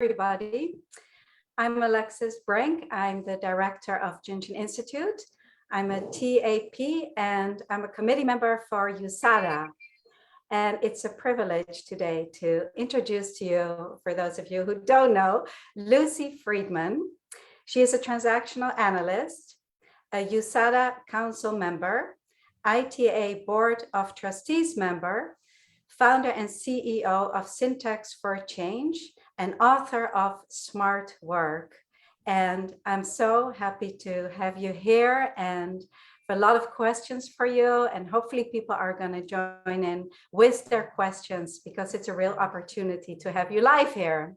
everybody. I'm Alexis Brink. I'm the director of Junction Institute. I'm a TAP and I'm a committee member for USADA. And it's a privilege today to introduce to you, for those of you who don't know, Lucy Freedman. She is a transactional analyst, a USADA council member, ITA Board of Trustees member, founder and CEO of Syntax for Change, and author of Smart Work. And I'm so happy to have you here and a lot of questions for you. And hopefully people are going to join in with their questions because it's a real opportunity to have you live here.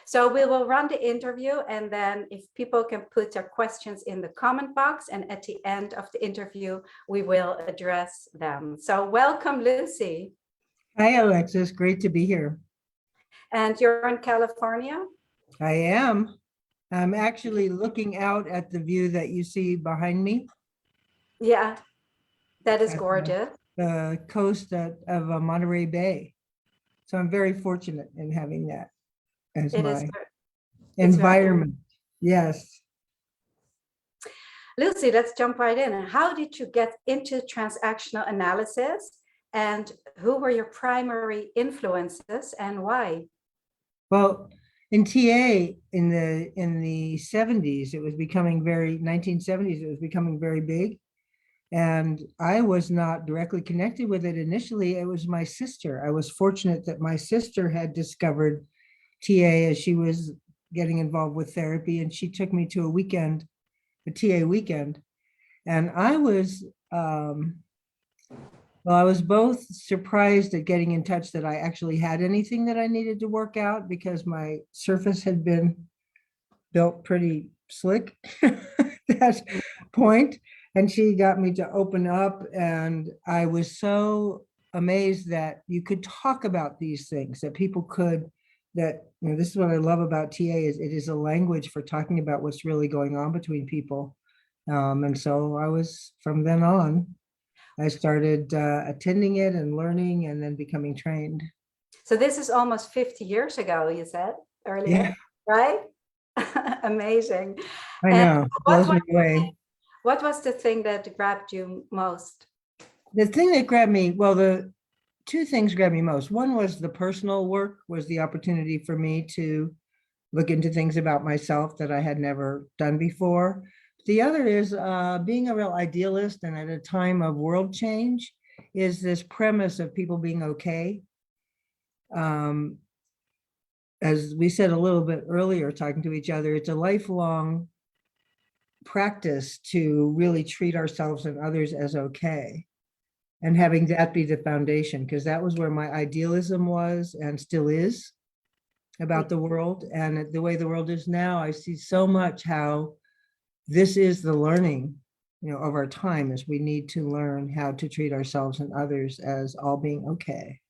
So we will run the interview, and then if people can put their questions in the comment box, and at the end of the interview, we will address them. So welcome, Lucy. Hi, Alexis. Great to be here. And you're in California? I am. I'm actually looking out at the view that you see behind me. Yeah, that is gorgeous. The coast of Monterey Bay. So I'm very fortunate in having that as my environment. Yes. Lucy, let's jump right in. How did you get into transactional analysis? And who were your primary influences and why? Well, in TA in the 70s, it was becoming 1970s, it was becoming very big. And I was not directly connected with it initially. It was my sister. I was fortunate that my sister had discovered TA as she was getting involved with therapy, and she took me to a TA weekend. And I was I was both surprised at getting in touch that I actually had anything that I needed to work out, because my surface had been built pretty slick at that point. And she got me to open up, and I was so amazed that you could talk about these things, that people could, this is what I love about TA, is it is a language for talking about what's really going on between people. And so I was, from then on, I started attending it and learning and then becoming trained. So this is almost 50 years ago, you said earlier, yeah. Right? Amazing. I know, blows me away. What was the thing that grabbed you most? The thing that grabbed me, well, the two things grabbed me most. One was the personal work, was the opportunity for me to look into things about myself that I had never done before. The other is being a real idealist, and at a time of world change, is this premise of people being okay. As we said a little bit earlier, talking to each other, it's a lifelong practice to really treat ourselves and others as okay, and having that be the foundation, because that was where my idealism was and still is about the world. And the way the world is now, I see so much how this is the learning, of our time, is we need to learn how to treat ourselves and others as all being okay.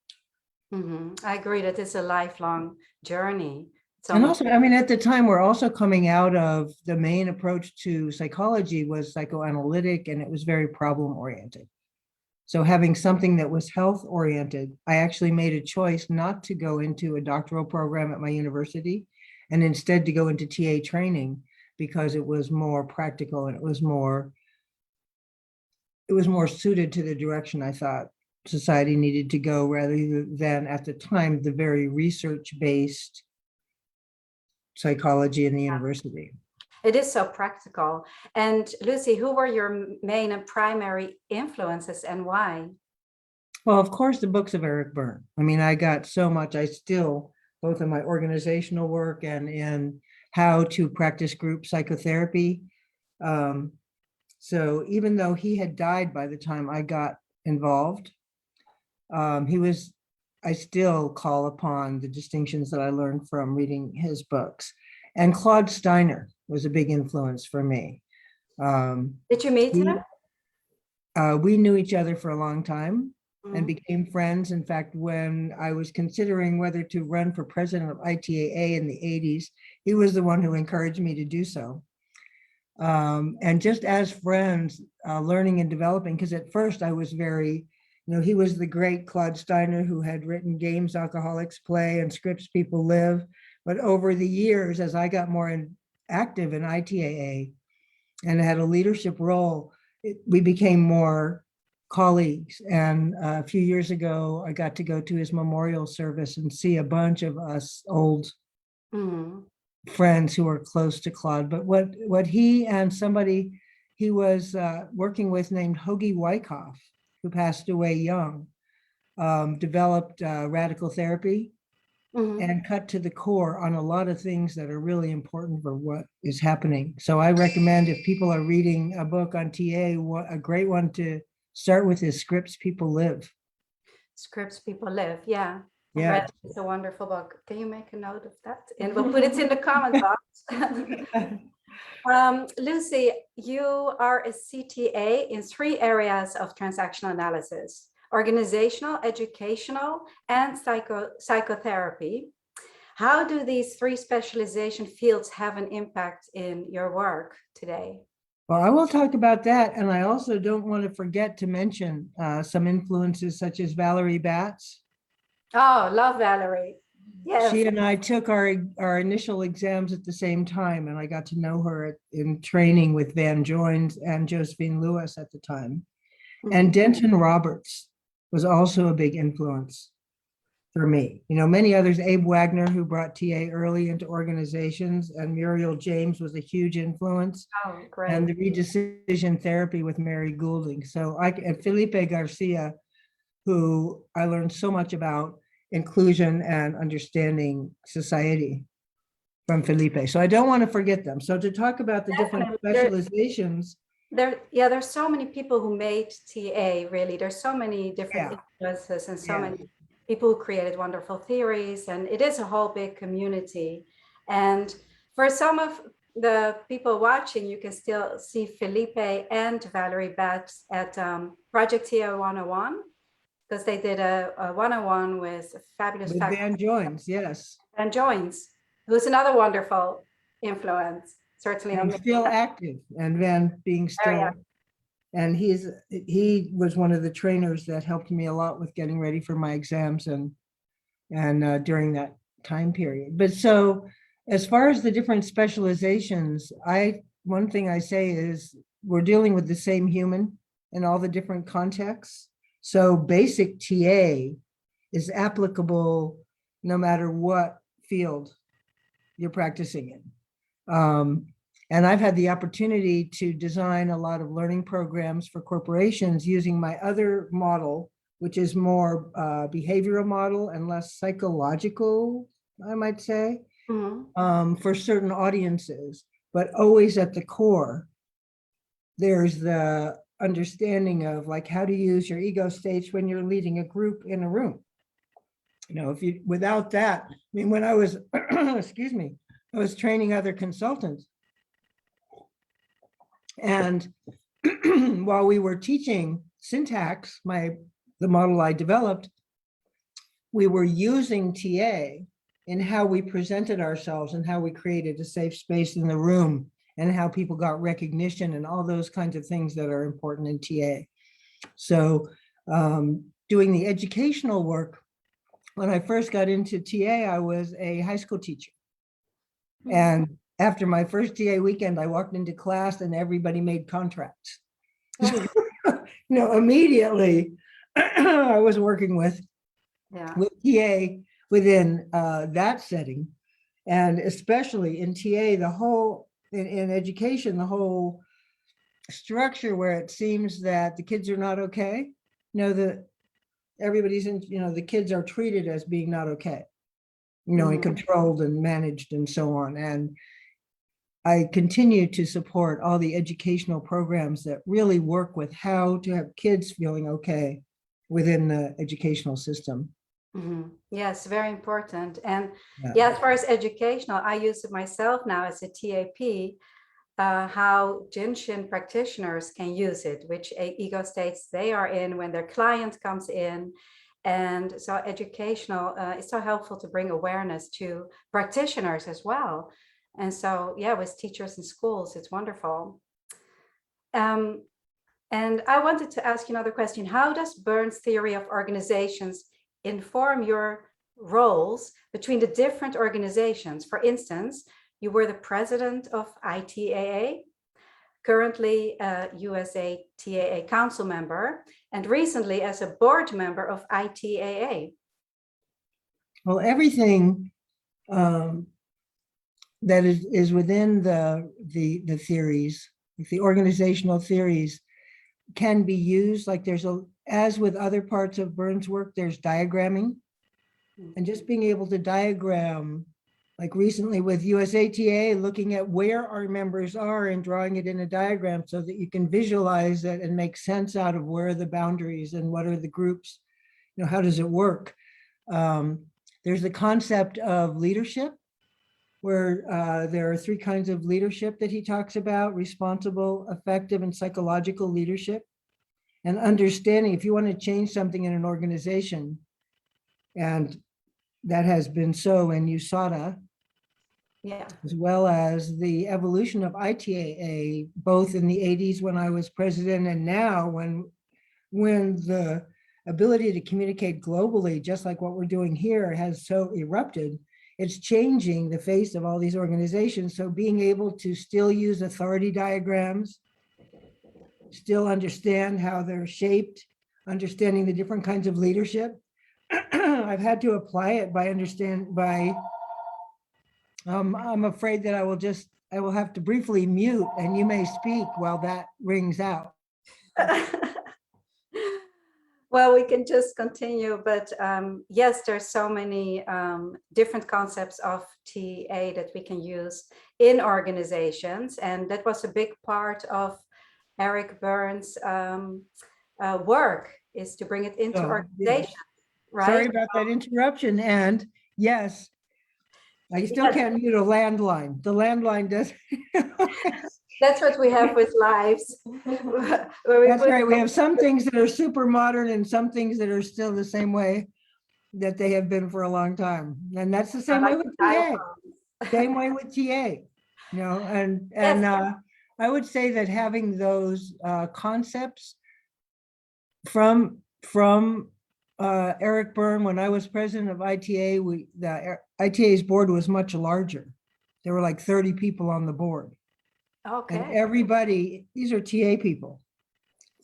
I agree that it's a lifelong journey. And also, at the time, we're also coming out of the main approach to psychology was psychoanalytic, and it was very problem oriented. So having something that was health oriented, I actually made a choice not to go into a doctoral program at my university, and instead to go into TA training, because it was more practical and it was more suited to the direction I thought society needed to go, rather than, at the time, the very research-based psychology in the university. It is so practical. And Lucy, who were your main and primary influences and why? Well, of course, the books of Eric Berne. I got so much. I still, both in my organizational work and in how to practice group psychotherapy. So even though he had died by the time I got involved, I still call upon the distinctions that I learned from reading his books. And Claude Steiner was a big influence for me. Did you meet him? We knew each other for a long time and became friends. In fact, when I was considering whether to run for president of ITAA in the 80s, he was the one who encouraged me to do so. And just as friends, learning and developing, because at first I was very, he was the great Claude Steiner who had written Games Alcoholics Play and Scripts People Live. But over the years, as I got more active in ITAA and had a leadership role, we became more colleagues. And a few years ago, I got to go to his memorial service and see a bunch of us old friends who are close to Claude. But what he and somebody he was working with named Hoagie Wyckoff, who passed away young, developed radical therapy and cut to the core on a lot of things that are really important for what is happening. So I recommend, if people are reading a book on TA, a great one to start with is Scripts People Live. Scripts People Live, yeah. Yeah. It's a wonderful book. Can you make a note of that? And we'll put it in the comment box. Lucy, you are a CTA in 3 areas of transactional analysis: organizational, educational, and psychotherapy. How do these 3 specialization fields have an impact in your work today? Well, I will talk about that. And I also don't want to forget to mention some influences such as Valerie Batts. Oh, love Valerie. Yes. She and I took our initial exams at the same time, and I got to know her in training with Van Joines and Josephine Lewis at the time. And Denton Roberts was also a big influence for me. You know, many others, Abe Wagner, who brought TA early into organizations, and Muriel James was a huge influence. Oh, great. And the redecision therapy with Mary Goulding. So and Felipe Garcia, who I learned so much about inclusion and understanding society from Felipe. So I don't want to forget them. So to talk about the different specializations. There's so many people who made TA, really. There's so many different influences and so many people who created wonderful theories, and it is a whole big community. And for some of the people watching, you can still see Felipe and Valerie Batts at Project TA 101, because they did a one-on-one with fabulous Van Joines, yes. Van Joines, who's another wonderful influence, certainly. And still active, and Van being still, and he was one of the trainers that helped me a lot with getting ready for my exams and during that time period. But so as far as the different specializations, one thing I say is we're dealing with the same human in all the different contexts. So basic TA is applicable no matter what field you're practicing in. And I've had the opportunity to design a lot of learning programs for corporations using my other model, which is more behavioral model and less psychological, I might say, for certain audiences. But always at the core, there's the understanding of like how to use your ego states when you're leading a group in a room. You know, without that, I mean, when I was, excuse me, I was training other consultants. And while we were teaching syntax, the model I developed, we were using TA in how we presented ourselves and how we created a safe space in the room and how people got recognition and all those kinds of things that are important in TA. So doing the educational work, when I first got into TA, I was a high school teacher. And after my first TA weekend, I walked into class and everybody made contracts. Immediately I was working with TA within that setting. And especially in TA, in education, the whole structure where it seems that the kids are not okay, that everybody's the kids are treated as being not okay, and controlled and managed and so on. And I continue to support all the educational programs that really work with how to have kids feeling okay within the educational system. Yes, very important. And as far as educational, I use it myself now as a TAP, how junction practitioners can use it, which ego states they are in when their client comes in. And so educational is so helpful to bring awareness to practitioners as well. And so, with teachers in schools, it's wonderful. And I wanted to ask you another question. How does Byrne's theory of organizations inform your roles between the different organizations. For instance, you were the president of ITAA, currently a USADA council member, and recently as a board member of ITAA. Well, everything that is within the theories, the organizational theories, can be used. Like as with other parts of Byrne's work, there's diagramming, and just being able to diagram, like recently with USATA, looking at where our members are and drawing it in a diagram so that you can visualize it and make sense out of where are the boundaries and what are the groups, how does it work? There's the concept of leadership, where there are 3 kinds of leadership that he talks about: responsible, effective, and psychological leadership. And understanding, if you want to change something in an organization, and that has been so in USADA, as well as the evolution of ITAA, both in the 80s when I was president, and now when the ability to communicate globally, just like what we're doing here, has so erupted, it's changing the face of all these organizations. So being able to still use authority diagrams, still understand how they're shaped, understanding the different kinds of leadership. I've had to apply it I'm afraid that I will have to briefly mute, and you may speak while that rings out. Well, we can just continue, but yes, there's so many different concepts of TA that we can use in organizations, and that was a big part of Eric Byrne's work, is to bring it into organizations. Yes. Right? Sorry about that interruption. And yes, I still can't mute a landline. The landline does. That's what we have with lives. That's right. We have some things that are super modern and some things that are still the same way that they have been for a long time. And that's the same way with TA. Same way with TA. And yes. I would say that having those concepts from Eric Byrne, when I was president of ITA, the ITA's board was much larger. There were like 30 people on the board. Okay. And everybody, these are TA people.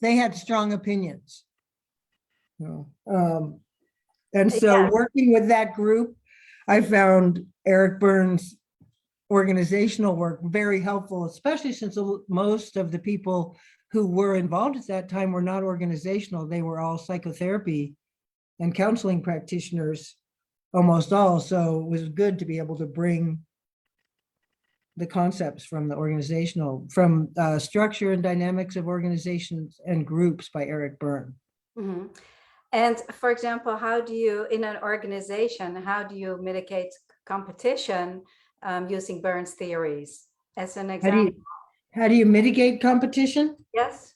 They had strong opinions. And so working with that group, I found Eric Byrne's organizational work very helpful, especially since most of the people who were involved at that time were not organizational. They were all psychotherapy and counseling practitioners, almost all. So it was good to be able to bring the concepts from the organizational, from Structure and Dynamics of Organizations and Groups by Eric Byrne. Mm-hmm. And for example, how do you, in an organization, how do you mitigate competition using Byrne's theories? As an example. How do you mitigate competition? Yes.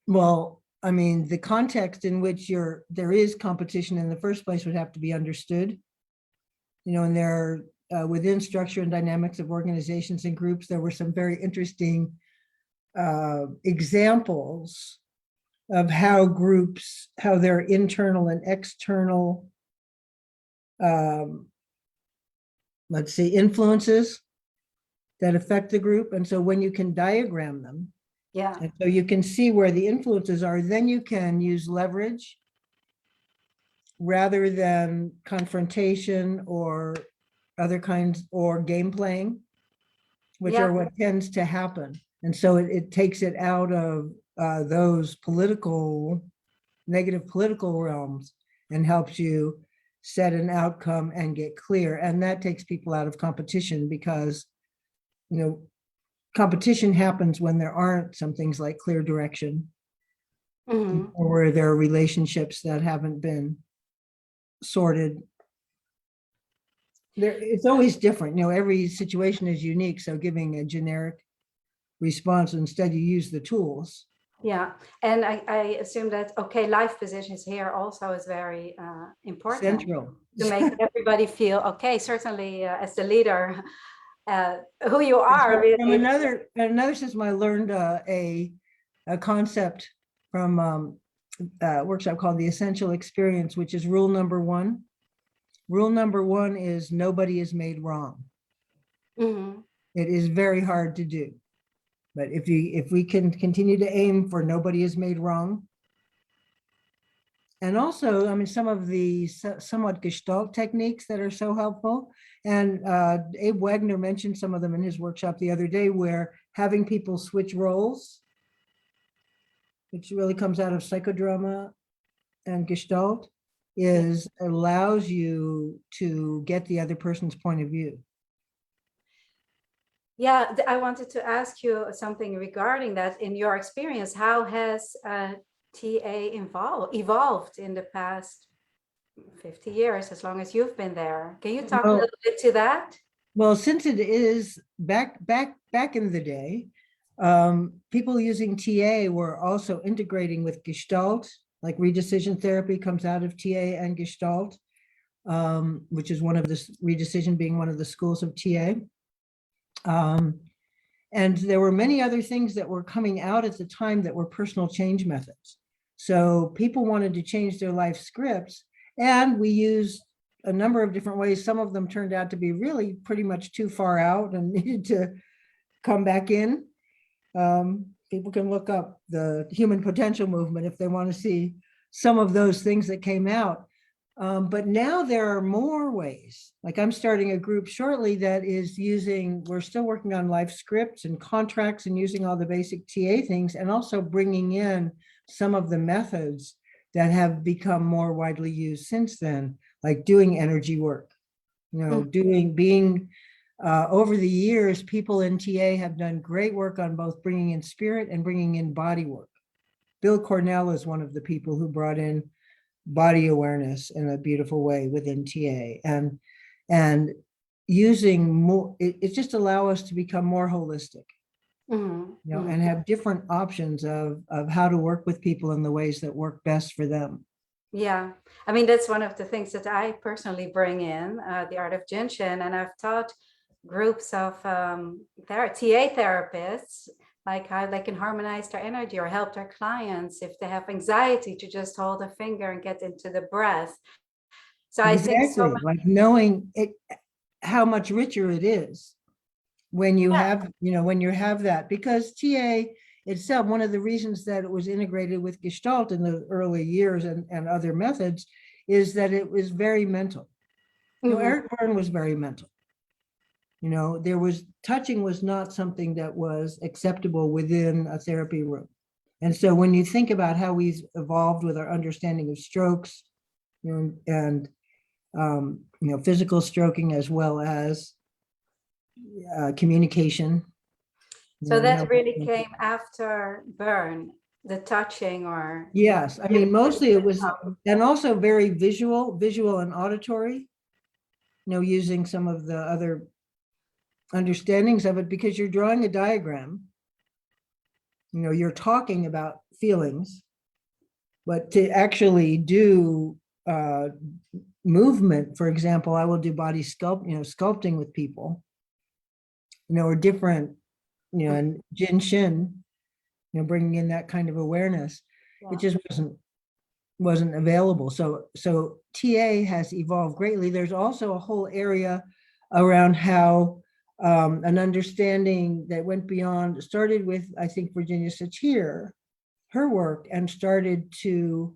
Well, I mean, the context in which there is competition in the first place would have to be understood. And there within Structure and Dynamics of Organizations and Groups, there were some very interesting examples of how groups, how their internal and external, let's see, influences that affect the group. And so when you can diagram them, and so you can see where the influences are, then you can use leverage rather than confrontation or other kinds, or game playing, which are what tends to happen. And so it takes it out of those negative political realms and helps you set an outcome and get clear. And that takes people out of competition, because, competition happens when there aren't some things like clear direction, or where there are relationships that haven't been sorted. It's always different. Every situation is unique. So giving a generic response, instead you use the tools. Yeah, and I assume that, life positions here also is very important. Central. To make everybody feel, certainly as the leader, who you are. From another system, I learned a concept from workshop called The Essential Experience, which is rule number one. Rule number one is nobody is made wrong. Mhm. It is very hard to do. But if we can continue to aim for nobody is made wrong. And also, I mean, some of the somewhat Gestalt techniques that are so helpful. And Abe Wagner mentioned some of them in his workshop the other day, where having people switch roles, which really comes out of psychodrama and Gestalt, allows you to get the other person's point of view. Yeah, I wanted to ask you something regarding that. In your experience, how has TA evolved in the past 50 years, as long as you've been there? Can you talk a little bit to that? Well, since it is back in the day, people using TA were also integrating with Gestalt, like redecision therapy comes out of TA and Gestalt, which is one of the redecision being one of the schools of TA. And there were many other things that were coming out at the time that were personal change methods. So people wanted to change their life scripts, and we used a number of different ways. Some of them turned out to be really pretty much too far out and needed to come back in. People can look up the human potential movement if they want to see some of those things that came out. But now there are more ways. Like I'm starting a group shortly that is we're still working on life scripts and contracts and using all the basic TA things, and also bringing in some of the methods that have become more widely used since then, like doing energy work, over the years, people in TA have done great work on both bringing in spirit and bringing in body work. Bill Cornell is one of the people who brought in body awareness in a beautiful way within TA, and using more, it just allow us to become more holistic, and have different options of how to work with people in the ways that work best for them. Yeah, I mean, that's one of the things that I personally bring in, the art of junction, and I've taught groups of TA therapists, like how they can harmonize their energy or help their clients if they have anxiety to just hold a finger and get into the breath. So I think like knowing it, how much richer it is when you have, when you have that, because TA itself, one of the reasons that it was integrated with Gestalt in the early years and other methods is that it was very mental. Eric Berne was very mental. Touching was not something that was acceptable within a therapy room. And so when you think about how we've evolved with our understanding of strokes, and physical stroking as well as communication. So that really came after Berne, the touching, or yes, I mean mostly it was, and also very visual and auditory, using some of the other understandings of it, because you're drawing a diagram, you're talking about feelings, but to actually do movement, for example, I will do body sculpting with people, or different, and Jin Shin, bringing in that kind of awareness. It just wasn't available. So TA has evolved greatly. There's also a whole area around how an understanding that went beyond, started with, I think, Virginia Satir, her work, and started to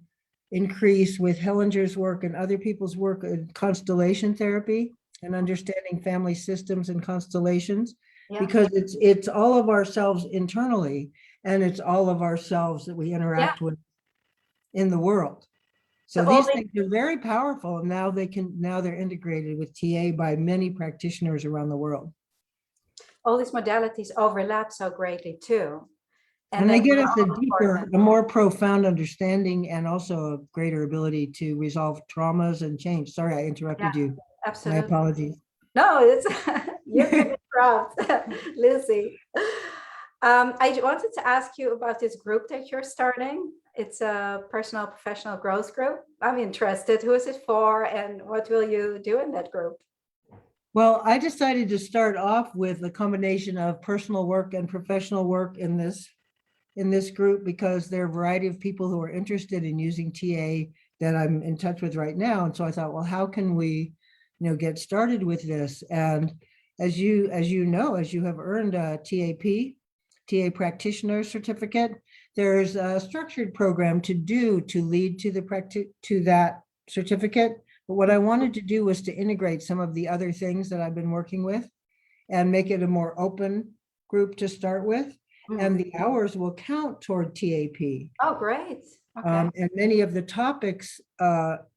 increase with Hellinger's work and other people's work in constellation therapy and understanding family systems and constellations, because it's all of ourselves internally, and it's all of ourselves that we interact with in the world. So these things are very powerful, and now they're integrated with TA by many practitioners around the world. All these modalities overlap so greatly too. And they get us a more profound understanding, and also a greater ability to resolve traumas and change. Sorry, I interrupted you. Absolutely. My apologies. No, it's you can interrupt, Lucy. I wanted to ask you about this group that you're starting. It's a personal professional growth group. I'm interested. Who is it for, and what will you do in that group? Well, I decided to start off with a combination of personal work and professional work in this in this group because there are a variety of people who are interested in using TA that I'm in touch with right now. And so I thought, well, how can we, get started with this? And as you know, as you have earned a TA practitioner certificate, there's a structured program to lead to that certificate. But what I wanted to do was to integrate some of the other things that I've been working with and make it a more open group to start with. And the hours will count toward TAP. Oh, great. Okay. And many of the topics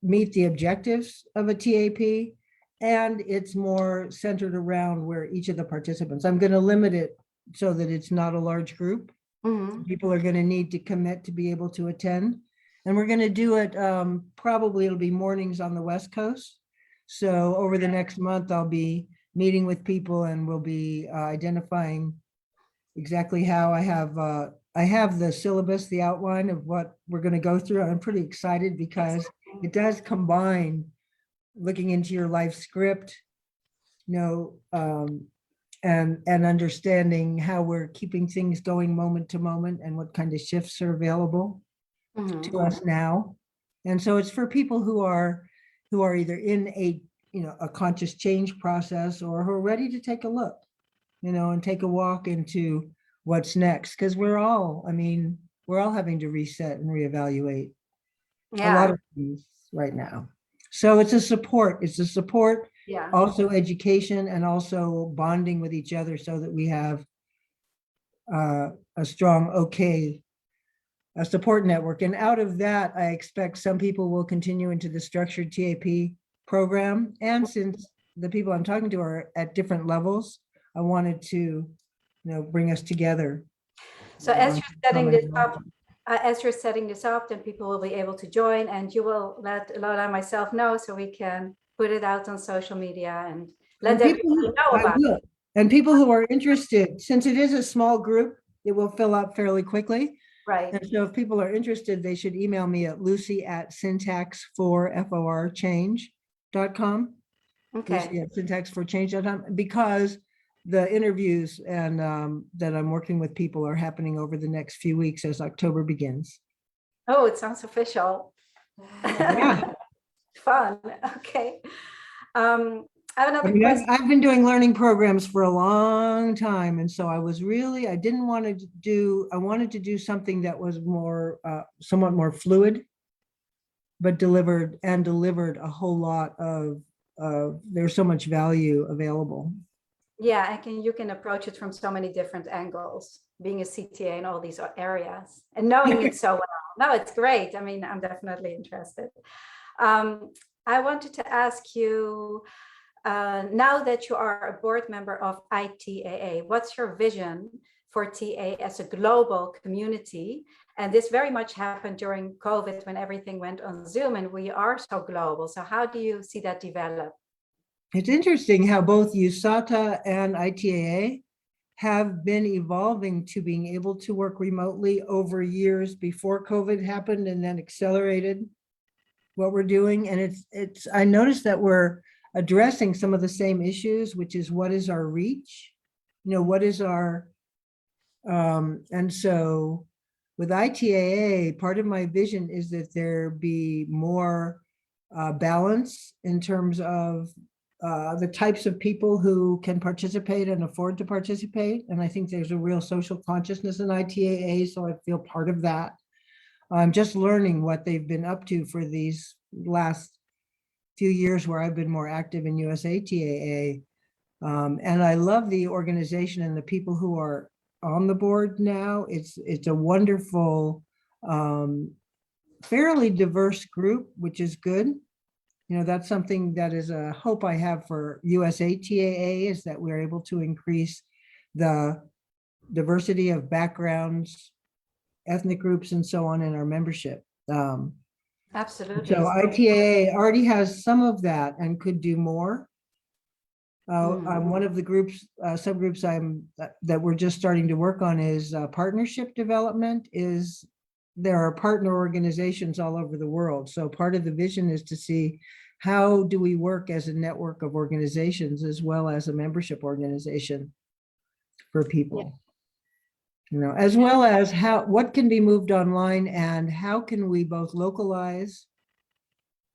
meet the objectives of a TAP, and it's more centered around where each of the participants. I'm going to limit it so that it's not a large group. People are going to need to commit to be able to attend. And we're going to do it, probably it'll be mornings on the West Coast. So over the next month, I'll be meeting with people and we'll be identifying exactly how I have the syllabus, the outline of what we're going to go through. I'm pretty excited because it does combine looking into your life script, and understanding how we're keeping things going moment to moment and what kind of shifts are available to us now. And so it's for people who are either in a conscious change process or who are ready to take a look, and take a walk into what's next. Because we're all having to reset and reevaluate a lot of things right now. So it's a support. Yeah. Also education and also bonding with each other so that we have a strong, a support network. And out of that, I expect some people will continue into the structured TAP program. And since the people I'm talking to are at different levels, I wanted to, bring us together. So as you're setting this up, then people will be able to join, and you will let Lola and myself know so we can put it out on social media and let everybody know about it. And people who are interested, since it is a small group, it will fill up fairly quickly. Right. And so if people are interested, they should email me at lucy@syntax4change.com. Okay. Syntax4change.com, because the interviews and that I'm working with people are happening over the next few weeks as October begins. Oh, it sounds official. Yeah. Fun. Okay. I have another question. I've been doing learning programs for a long time. And so I wanted to do something that was more, somewhat more fluid, but delivered a whole lot of, there's so much value available. Yeah, you can approach it from so many different angles, being a CTA in all these areas and knowing it so well. No, it's great. I'm definitely interested. I wanted to ask you, now that you are a board member of ITAA, what's your vision for TA as a global community? And this very much happened during COVID when everything went on Zoom and we are so global. So how do you see that develop? It's interesting how both USADA and ITAA have been evolving to being able to work remotely over years before COVID happened and then accelerated what we're doing. And I noticed that we're addressing some of the same issues, which is what is our reach? What is our, and so with ITAA, part of my vision is that there be more balance in terms of the types of people who can participate and afford to participate. And I think there's a real social consciousness in ITAA, so I feel part of that. I'm just learning what they've been up to for these last few years where I've been more active in USATAA. And I love the organization and the people who are on the board now. It's a wonderful, fairly diverse group, which is good. That's something that is a hope I have for USATAA, is that we're able to increase the diversity of backgrounds, ethnic groups, and so on in our membership. Absolutely. So ITAA already has some of that and could do more. One of the groups, subgroups that we're just starting to work on is partnership development. There are partner organizations all over the world. So part of the vision is to see how do we work as a network of organizations as well as a membership organization for people. As well as what can be moved online and how can we both localize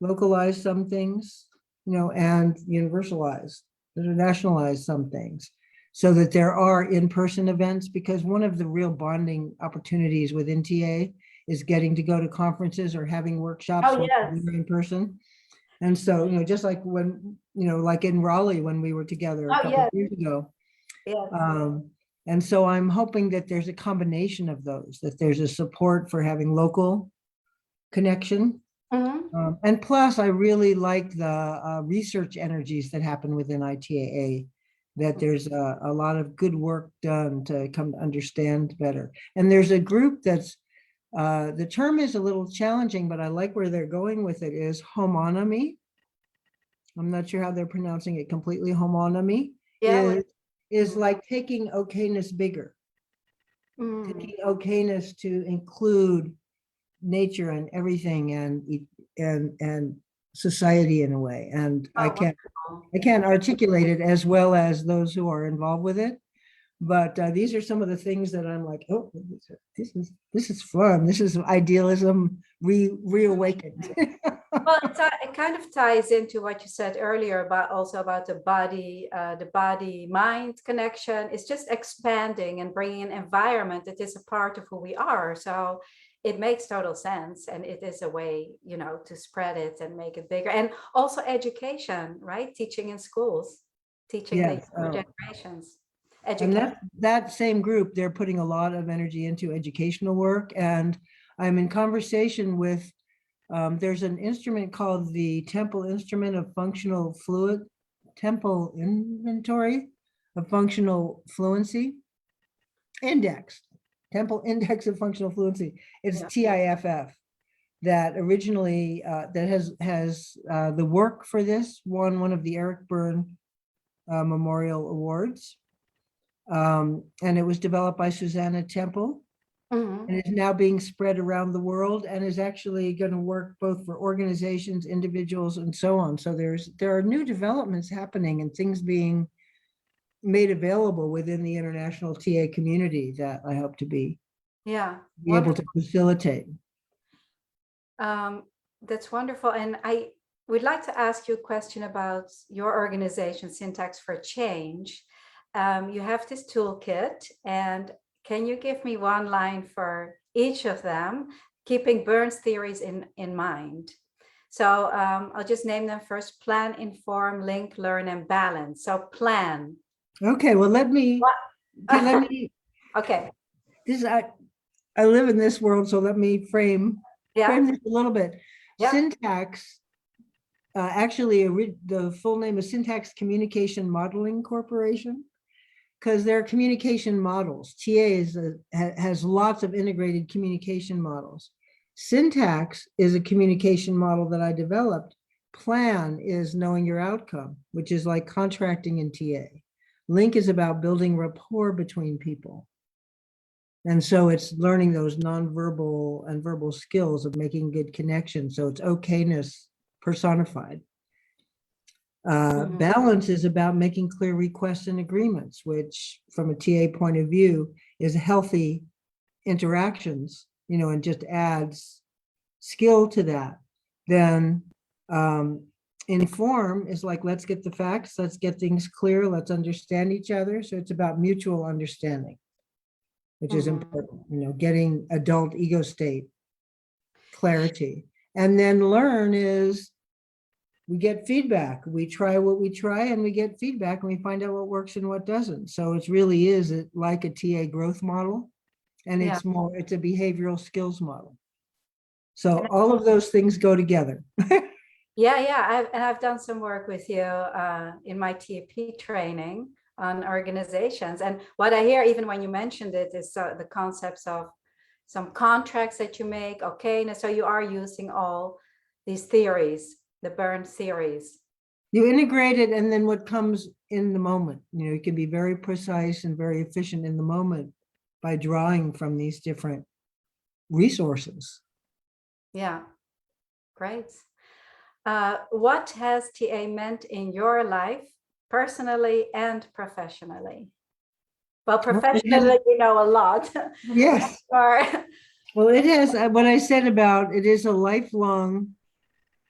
some things, and universalize, internationalize some things so that there are in-person events, because one of the real bonding opportunities within TA is getting to go to conferences or having workshops Oh, yes. in person. And so, just like when, like in Raleigh, when we were together a Oh, couple of yes. years ago. Yes. And so I'm hoping that there's a combination of those, that there's a support for having local connection. Mhm. And plus, I really like the research energies that happen within ITAA, that there's a lot of good work done to come to understand better. And there's a group that's, the term is a little challenging, but I like where they're going with it, is homonomy. I'm not sure how they're pronouncing it completely. Homonomy Yeah. is like taking okayness bigger, taking okayness to include nature and everything, and society in a way. And I Oh, can't articulate it as well as those who are involved with it. But these are some of the things that I'm like, oh, this is fun. This is idealism reawakened. well, it kind of ties into what you said earlier about also about the body mind connection. It's just expanding and bringing an environment that is a part of who we are. So it makes total sense, and it is a way, to spread it and make it bigger. And also education, right? Teaching in schools, teaching the Yes. younger generations. And Education. that same group, they're putting a lot of energy into educational work. And I'm in conversation with, there's an instrument called the Temple Instrument of Functional Fluid, Temple Inventory of Functional Fluency Index, Temple Index of Functional Fluency. It's TIFF, that originally, that has the work for this won one of the Eric Byrne Memorial Awards. And it was developed by Susanna Temple, and is now being spread around the world, and is actually going to work both for organizations, individuals, and so on. So there are new developments happening and things being made available within the international TA community that I hope to be able to facilitate. That's wonderful. And I would like to ask you a question about your organization, Syntax for Change. You have this toolkit, and can you give me one line for each of them, keeping Byrne's theories in mind? So I'll just name them first: plan, inform, link, learn, and balance. So plan. Okay, well, let me okay. This I live in this world, so let me frame this a little bit. Syntax, actually, the full name is Syntax Communication Modeling Corporation, because there are communication models. TA has lots of integrated communication models. Syntax is a communication model that I developed. Plan is knowing your outcome, which is like contracting in TA. Link is about building rapport between people. And so it's learning those nonverbal and verbal skills of making good connections. So it's okayness personified. Balance is about making clear requests and agreements, which from a TA point of view is healthy interactions, and just adds skill to that. Then inform is like, let's get the facts, let's get things clear, let's understand each other. So it's about mutual understanding, which is important, getting adult ego state clarity. And then learn is we get feedback. We try what we try and we get feedback and we find out what works and what doesn't. So it really is like a TA growth model, and it's a behavioral skills model. So all of those things go together. I've done some work with you in my TAP training on organizations. And what I hear, even when you mentioned it, is the concepts of some contracts that you make. Okay, and so you are using all these theories, the Byrne theories. You integrate it, and then what comes in the moment. You can be very precise and very efficient in the moment by drawing from these different resources. Yeah, great. What has TA meant in your life, personally and professionally? Well, Well, it has- professionally, you know a lot. Yes. Or, Well, it has, what I said about it is a lifelong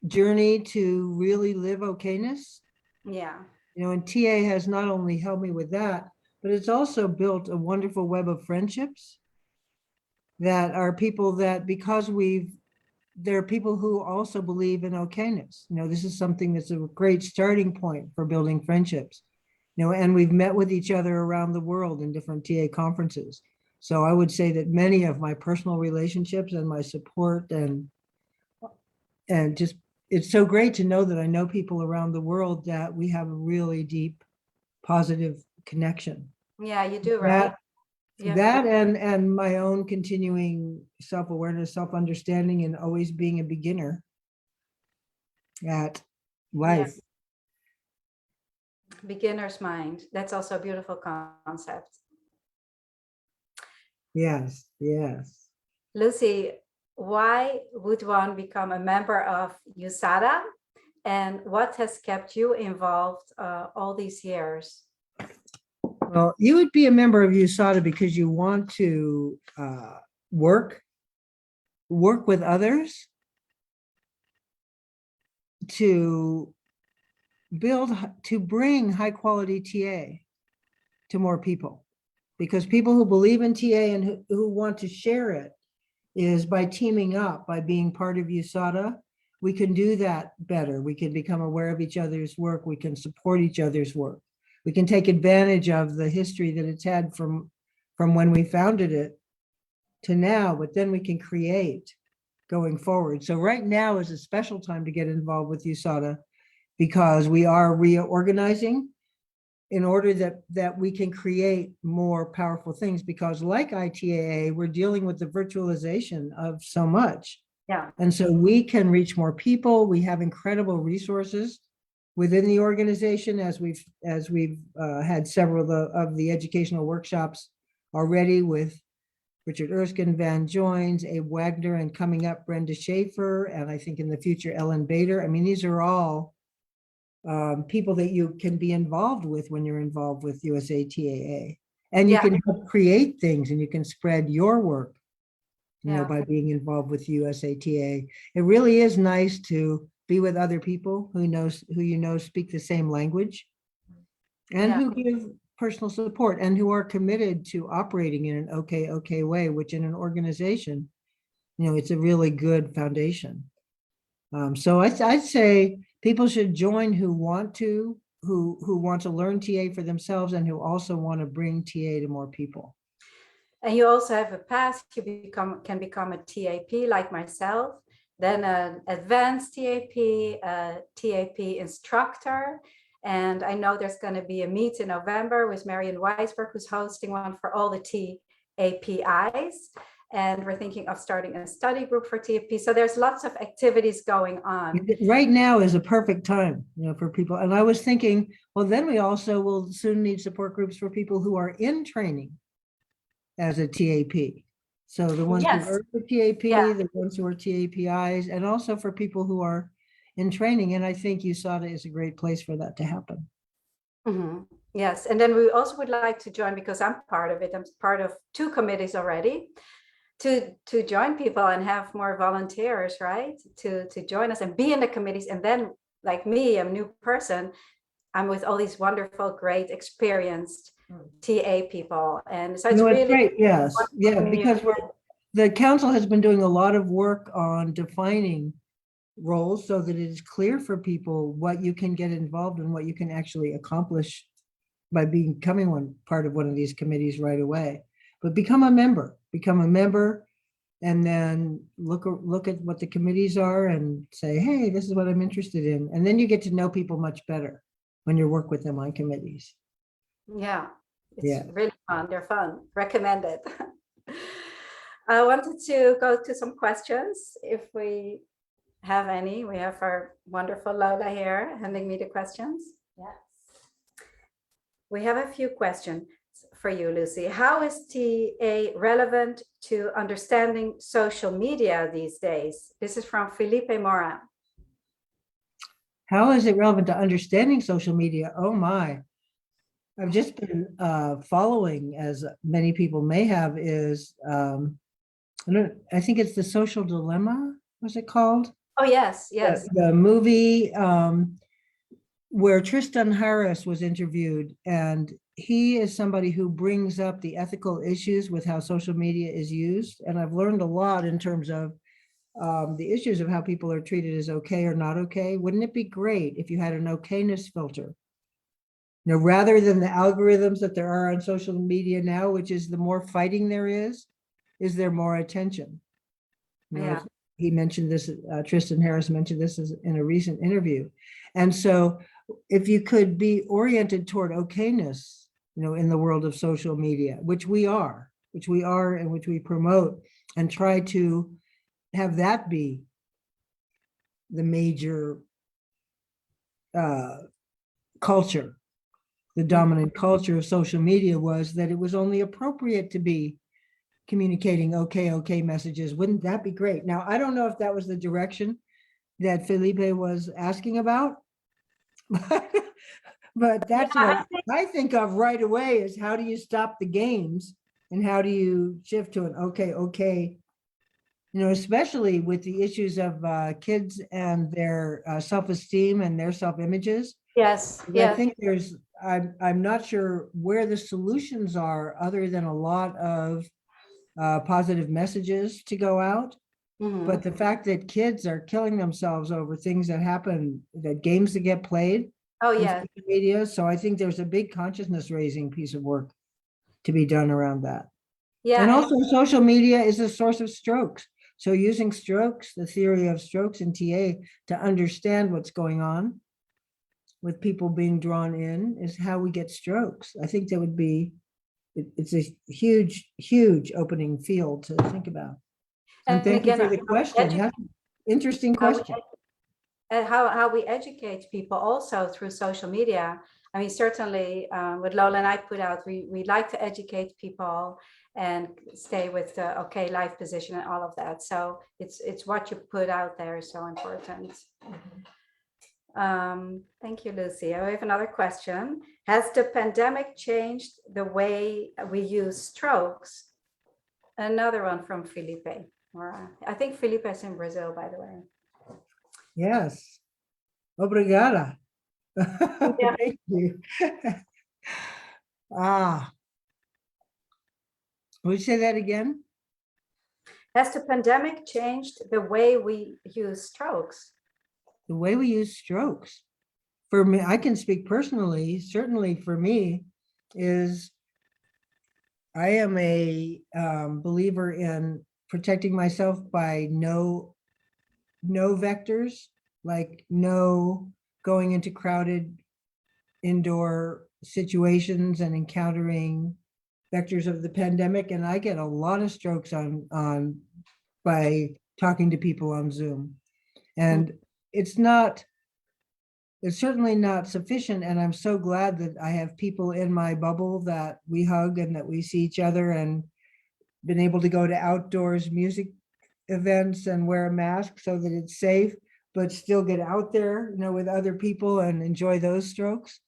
journey to really live okayness. yeah, And TA has not only helped me with that, but it's also built a wonderful web of friendships that are people that, because there are people who also believe in okayness. This is something that's a great starting point for building friendships. And we've met with each other around the world in different TA conferences. So I would say that many of my personal relationships and my support and just, it's so great to know that I know people around the world that we have a really deep, positive connection. yeah, you do, right? Yeah. That and my own continuing self-awareness, self-understanding, and always being a beginner at life. Beginner's mind. That's also a beautiful concept. Yes, yes. Lucy, why would one become a member of USADA? And what has kept you involved all these years? Well, you would be a member of USADA because you want to work with others to bring high quality TA to more people. Because people who believe in TA and who want to share it is by teaming up, by being part of USADA, we can do that better. We can become aware of each other's work. We can support each other's work. We can take advantage of the history that it's had from when we founded it to now, but then we can create going forward. So right now is a special time to get involved with USADA because we are reorganizing in order that we can create more powerful things, because like ITAA, we're dealing with the virtualization of so much. Yeah. And so we can reach more people. We have incredible resources within the organization, as we've had several of the educational workshops already with Richard Erskine, Van Joins, Abe Wagner, and coming up Brenda Schaefer, and I think in the future Ellen Bader. I mean, these are all people that you can be involved with when you're involved with USATAA. And you can help create things, and you can spread your work, by being involved with USATA. It really is nice to be with other people who speak the same language and who give personal support and who are committed to operating in an okay way, which in an organization, it's a really good foundation. So I'd say people should join who want to learn TA for themselves and who also want to bring TA to more people. And you also have a path. You can become a TAP like myself, then an advanced TAP, a TAP instructor. And I know there's going to be a meet in November with Marion Weisberg, who's hosting one for all the TAPIs. And we're thinking of starting a study group for TAP. So there's lots of activities going on. Right now is a perfect time, for people. And I was thinking, well, then we also will soon need support groups for people who are in training as a TAP. So the ones who are for TAP, the ones who are TAPIs, and also for people who are in training. And I think USADA is a great place for that to happen. Mm-hmm. Yes. And then we also would like to join, because I'm part of it. I'm part of 2 committees already, to join people and have more volunteers, right? To join us and be in the committees. And then, like me, I'm a new person. I'm with all these wonderful, great, experienced TA people. And so it's really great. Yes. Yeah, because the council has been doing a lot of work on defining roles so that it is clear for people what you can get involved in, what you can actually accomplish by becoming part of one of these committees right away. But become a member, and then look at what the committees are and say, hey, this is what I'm interested in. And then you get to know people much better when you work with them on committees. Yeah, it's really fun. They're fun. Recommended. I wanted to go to some questions if we have any. We have our wonderful Lola here handing me the questions. Yes. We have a few questions for you, Lucy. How is TA relevant to understanding social media these days? This is from Felipe Moran. How is it relevant to understanding social media? Oh my. I've just been following, as many people may have, is I think it's The Social Dilemma, was it called? Oh, yes, yes. The movie where Tristan Harris was interviewed, and he is somebody who brings up the ethical issues with how social media is used. And I've learned a lot in terms of the issues of how people are treated as okay or not okay. Wouldn't it be great if you had an okayness filter? You know, rather than the algorithms that there are on social media now, which is the more fighting there is there more attention? You know, Yeah. he mentioned this, Tristan Harris mentioned this in a recent interview. And so if you could be oriented toward okayness, you know, in the world of social media, which we are and which we promote, and try to have that be the major culture, the dominant culture of social media, was that it was only appropriate to be communicating okay messages. Wouldn't that be great? Now, I don't know if that was the direction that Felipe was asking about, but that's Yeah, what I think of right away, is how do you stop the games and how do you shift to an okay, you know, especially with the issues of kids and their self-esteem and their self-images. yes, I yes. think I'm not sure where the solutions are, other than a lot of positive messages to go out. Mhm. But the fact that kids are killing themselves over things that happen, that games that get played Oh, on yes. social media. So I think there's a big consciousness raising piece of work to be done around that. And Yeah, and also social media is a source of strokes. So using strokes, the theory of strokes in TA, to understand what's going on with people being drawn in, is how we get strokes. I think that would be, it's a huge opening field to think about. And thank you again, for the question. That's an interesting how we question. and how we educate people also through social media. I mean, certainly what Lola and I put out, we like to educate people and stay with the okay life position and all of that. So it's what you put out there is so important. Thank you, Lucy. I have another question. Has the pandemic changed the way we use strokes? Another one from Felipe. I think Felipe is in Brazil, by the way. Yes. Obrigada. Yeah. Thank you. Ah, would you say that again? Has the pandemic changed the way we use strokes? The way we use strokes. For me, I can speak personally, certainly for me, is I am a believer in protecting myself by no vectors, like no going into crowded indoor situations and encountering vectors of the pandemic. And I get a lot of strokes on by talking to people on Zoom. And it's certainly not sufficient. And I'm so glad that I have people in my bubble that we hug and that we see each other, and been able to go to outdoors music events and wear a mask so that it's safe, but still get out there, you know, with other people and enjoy those strokes.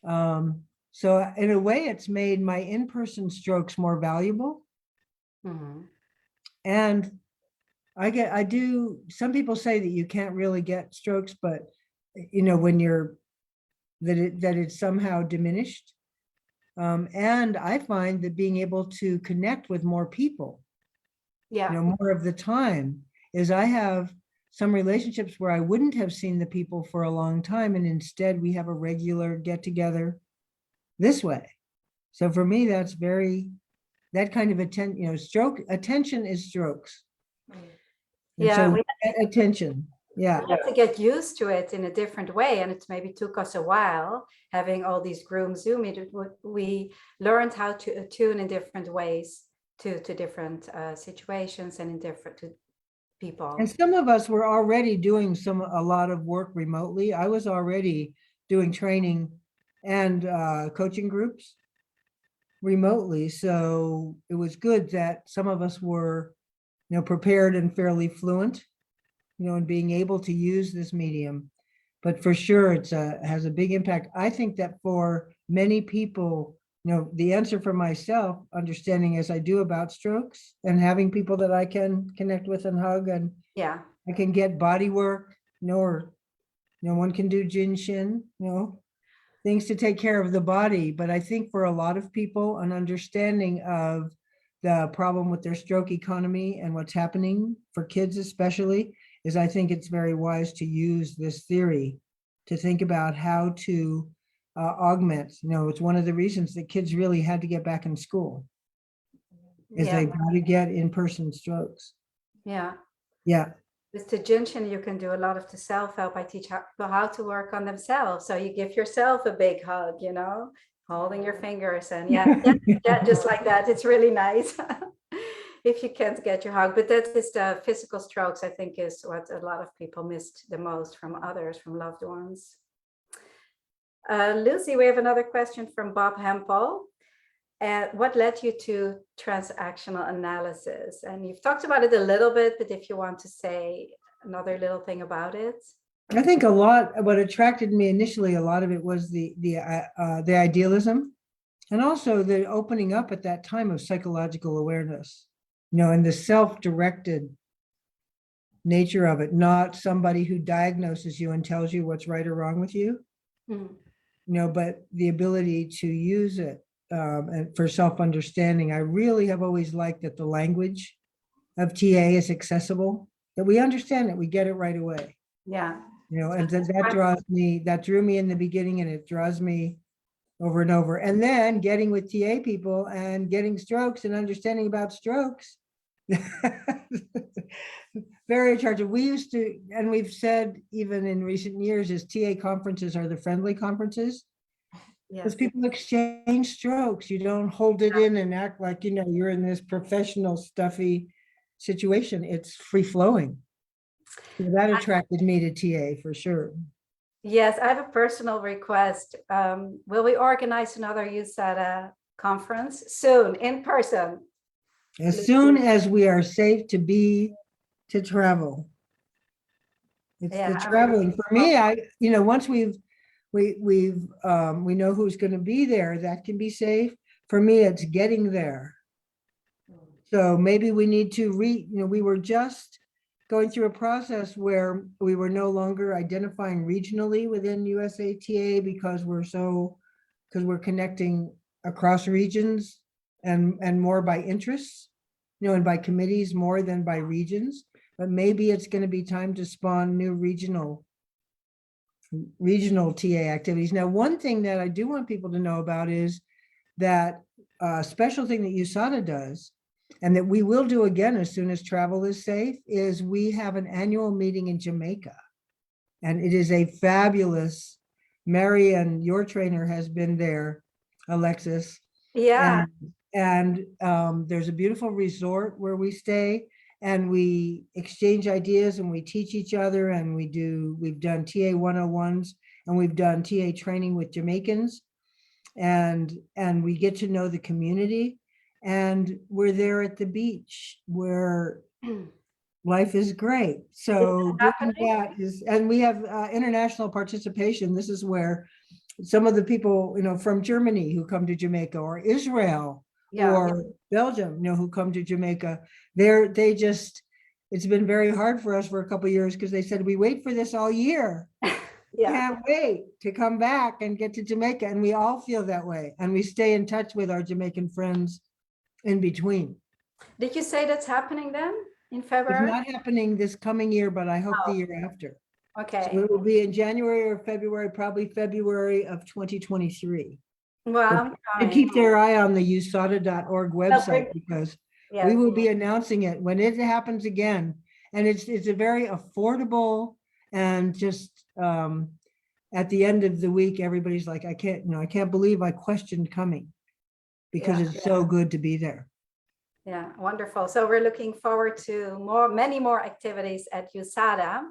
So in a way, it's made my in-person strokes more valuable. Mhm. And I do, some people say that you can't really get strokes, but you know, when you're, that it's somehow diminished. And I find that being able to connect with more people, you Yeah. know, more of the time, is I have some relationships where I wouldn't have seen the people for a long time, and instead we have a regular get together this way. So for me, that's very, that kind of attention, you know, attention is strokes. And Yeah, so we attention, yeah. had to get used to it in a different way, and it maybe took us a while having all these group Zoom meetings. We learned how to attune in different ways to different situations and in different to people. And some of us were already doing a lot of work remotely. I was already doing training and coaching groups remotely. So it was good that some of us were, you know, prepared and fairly fluent, you know, in being able to use this medium. But for sure, has a big impact. I think that for many people, the answer for myself, understanding as I do about strokes and having people that I can connect with and hug, and Yeah. I can get body work, or no one can do jinshin, things to take care of the body. But I think for a lot of people, an understanding of the problem with their stroke economy and what's happening for kids especially is, I think it's very wise to use this theory to think about how to augment. It's one of the reasons that kids really had to get back in school, is Yeah. they got to get in-person strokes. Yeah. Yeah. With the junction, you can do a lot of the self-help. I teach people how to work on themselves. So you give yourself a big hug, holding your fingers, and yeah, just like that. It's really nice if you can't get your hug. But that is the physical strokes, I think, is what a lot of people missed the most from others, from loved ones. Lucy, we have another question from Bob Hempel. What led you to transactional analysis? And you've talked about it a little bit, but if you want to say another little thing about it. I think what attracted me initially, a lot of it was the idealism, and also the opening up at that time of psychological awareness, and the self-directed nature of it, not somebody who diagnoses you and tells you what's right or wrong with you, but the ability to use it and for self-understanding. I really have always liked that the language of TA is accessible, that we understand it, we get it right away. Yeah. And that drew me in the beginning, and it draws me over and over. And then getting with TA people and getting strokes and understanding about strokes, very attractive. We used to, and we've said even in recent years, is TA conferences are the friendly conferences. Because people exchange strokes. You don't hold it in and act like, you're in this professional stuffy situation. It's free flowing. So that attracted me to TA for sure. Yes, I have a personal request. Will we organize another USADA conference soon, in person? As soon as we are safe to travel. It's the traveling. For me, once we know who's going to be there, that can be safe. For me, it's getting there. So maybe we need to we were just going through a process where we were no longer identifying regionally within USATA because we're connecting across regions and more by interests, and by committees more than by regions. But maybe it's going to be time to spawn new regional TA activities. Now, one thing that I do want people to know about is that special thing that USADA does, and that we will do again as soon as travel is safe, is we have an annual meeting in Jamaica. And it is a fabulous, Marianne, your trainer, has been there, Alexis. Yeah. And there's a beautiful resort where we stay, and we exchange ideas and we teach each other, and we've done TA 101s, and we've done TA training with Jamaicans, and we get to know the community, and we're there at the beach where life is great. So doing that is, and we have international participation. This is where some of the people, from Germany who come to Jamaica, or Israel, or Belgium, who come to Jamaica, it's been very hard for us for a couple of years because they said, we wait for this all year. Can't wait to come back and get to Jamaica. And we all feel that way. And we stay in touch with our Jamaican friends in between. Did you say that's happening then in February? It's not happening this coming year, but I hope the year after. Okay. So it will be in January or February, probably February of 2023. Well, and keep their eye on the USADA.org website, because we will be announcing it when it happens again. And it's a very affordable, and just at the end of the week, everybody's like, I can't believe I questioned coming, because it's so good to be there. Yeah, wonderful. So we're looking forward to many more activities at USADA.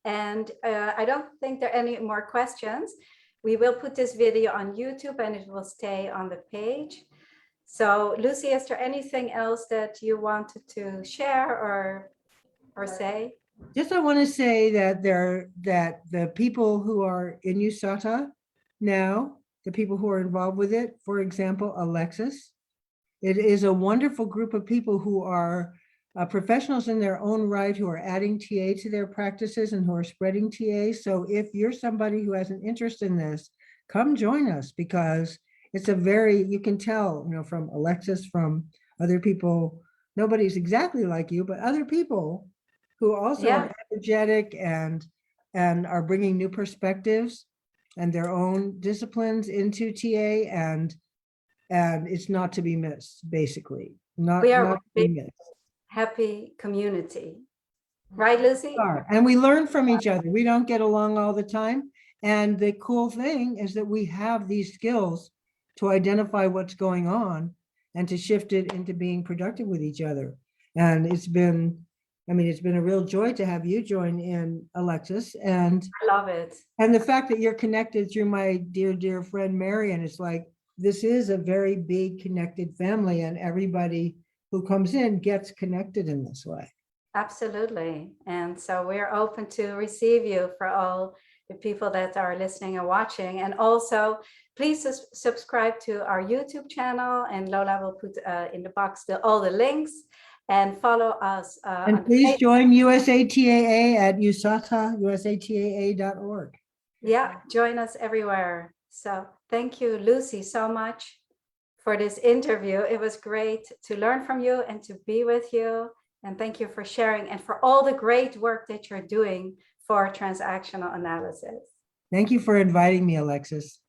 And I don't think there are any more questions. We will put this video on YouTube and it will stay on the page. So Lucy, is there anything else that you wanted to share or say? Just I want to say that the people who are in USADA now, the people who are involved with it. For example, Alexis. It is a wonderful group of people who are professionals in their own right, who are adding TA to their practices and who are spreading TA. So if you're somebody who has an interest in this, come join us, because it's a very, you can tell, you know, from Alexis, from other people, nobody's exactly like you, but other people who also Yeah. are energetic and are bringing new perspectives and their own disciplines into TA, and it's not to be missed, basically. Not We are to a be big, missed. happy community. Right, Lucy? And we learn from each other. We don't get along all the time. And the cool thing is that we have these skills to identify what's going on and to shift it into being productive with each other. And it's been, I mean, it's been a real joy to have you join in, Alexis. And I love it. the fact that you're connected through my dear, dear friend, Marion, it's like, this is a very big connected family, and everybody who comes in gets connected in this way. Absolutely. And so we're open to receive you for all the people that are listening and watching. And also, please subscribe to our YouTube channel, and Lola will put in the box all the links, and follow us. And please join USATAA at USATAA.org. Yeah, join us everywhere. So thank you, Lucy, so much for this interview. It was great to learn from you and to be with you. And thank you for sharing and for all the great work that you're doing for transactional analysis. Thank you for inviting me, Alexis.